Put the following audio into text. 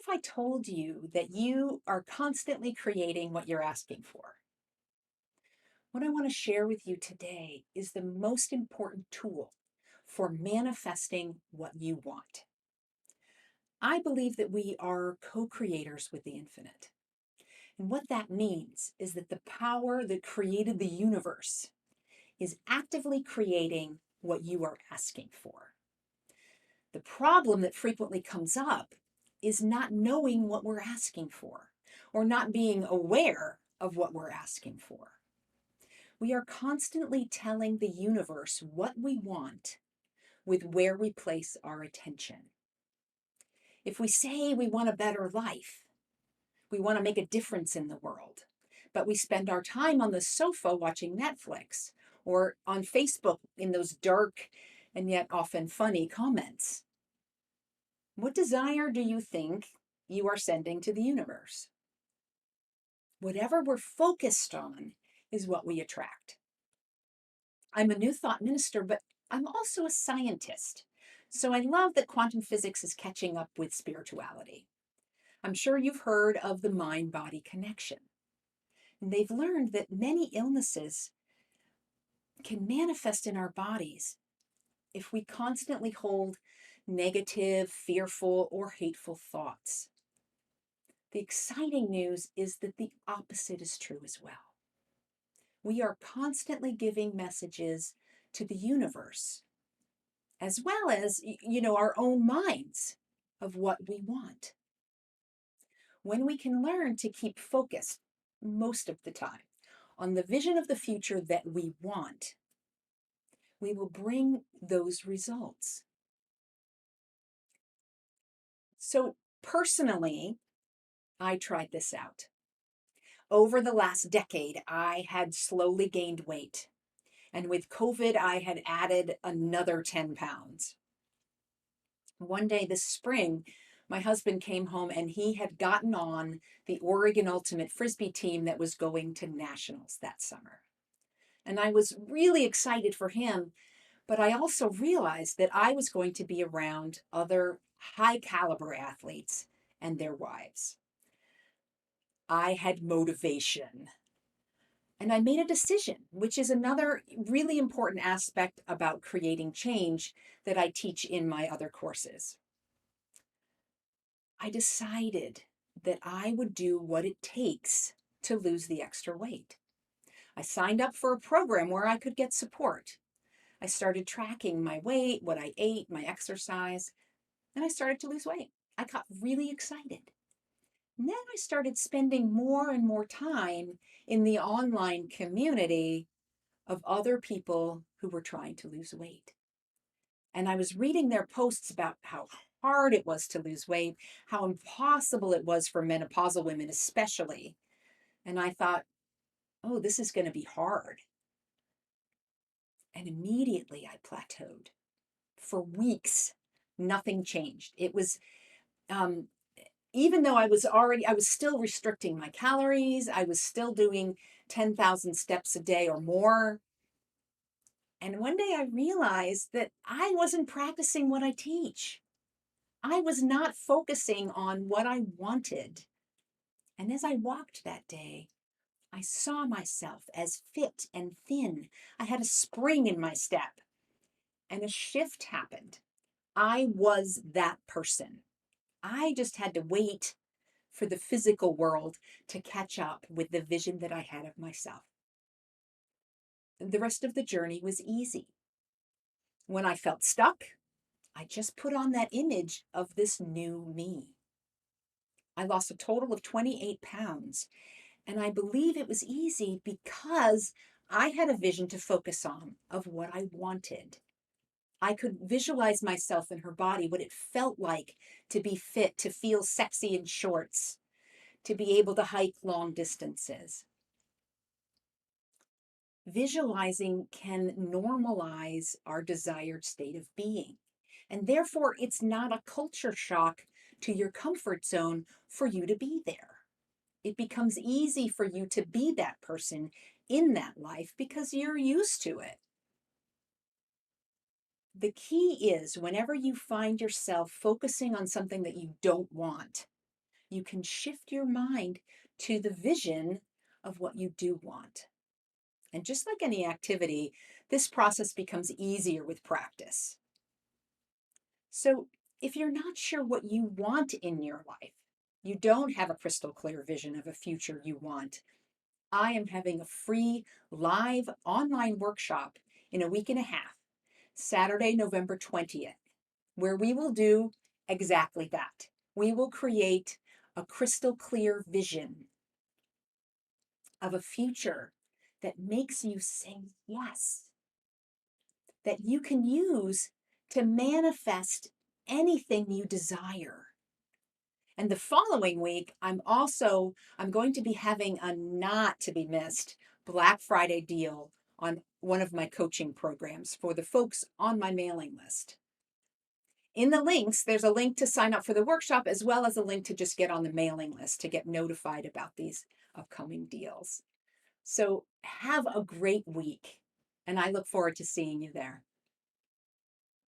if I told you that you are constantly creating what you're asking for? What I want to share with you today is the most important tool for manifesting what you want. I believe that we are co creators with the infinite. And what that means is that the power that created the universe is actively creating what you are asking for. The problem that frequently comes up is not knowing what we're asking for or not being aware of what we're asking for. We are constantly telling the universe what we want with where we place our attention. If we say we want a better life, we want to make a difference in the world, but we spend our time on the sofa watching Netflix or on Facebook in those dark and yet often funny comments, what desire do you think you are sending to the universe? Whatever we're focused on is what we attract. I'm a New Thought minister, but I'm also a scientist. So I love that quantum physics is catching up with spirituality. I'm sure you've heard of the mind body connection. And they've learned that many illnesses can manifest in our bodies if we constantly hold negative, fearful, or hateful thoughts. The exciting news is that the opposite is true as well. We are constantly giving messages to the universe, as well as, our own minds of what we want. When we can learn to keep focused most of the time on the vision of the future that we want, we will bring those results. So, personally, I tried this out. Over the last decade, I had slowly gained weight. And with COVID, I had added another 10 pounds. One day this spring, my husband came home and he had gotten on the Oregon Ultimate Frisbee team that was going to nationals that summer. And I was really excited for him, but I also realized that I was going to be around other high caliber athletes and their wives. I had motivation. And I made a decision, which is another really important aspect about creating change that I teach in my other courses. I decided that I would do what it takes to lose the extra weight. I signed up for a program where I could get support. I started tracking my weight, what I ate, my exercise, and I started to lose weight. I got really excited. And then I started spending more and more time in the online community of other people who were trying to lose weight. And I was reading their posts about how hard it was to lose weight, how impossible it was for menopausal women, especially. And I thought, oh, this is going to be hard. And immediately I plateaued. For weeks, nothing changed. It was, um, even though I was still restricting my calories, I was still doing 10,000 steps a day or more. And one day I realized that I wasn't practicing what I teach. I was not focusing on what I wanted. And as I walked that day, I saw myself as fit and thin. I had a spring in my step, and a shift happened. I was that person. I just had to wait for the physical world to catch up with the vision that I had of myself. The rest of the journey was easy. When I felt stuck, I just put on that image of this new me. I lost a total of 28 pounds, and I believe it was easy because I had a vision to focus on of what I wanted. I could visualize myself in her body, what it felt like to be fit, to feel sexy in shorts, to be able to hike long distances. Visualizing can normalize our desired state of being. And therefore, it's not a culture shock to your comfort zone for you to be there. It becomes easy for you to be that person in that life because you're used to it. The key is whenever you find yourself focusing on something that you don't want, you can shift your mind to the vision of what you do want. And just like any activity, this process becomes easier with practice. So, if you're not sure what you want in your life, you don't have a crystal clear vision of a future you want, I am having a free live online workshop in a week and a half, Saturday, November 20th, where we will do exactly that. We will create a crystal clear vision of a future that makes you say yes, that you can use to manifest anything you desire. And the following week, I'm going to be having a not to be missed Black Friday deal on one of my coaching programs for the folks on my mailing list. In the links, there's a link to sign up for the workshop as well as a link to just get on the mailing list to get notified about these upcoming deals. So have a great week, and I look forward to seeing you there.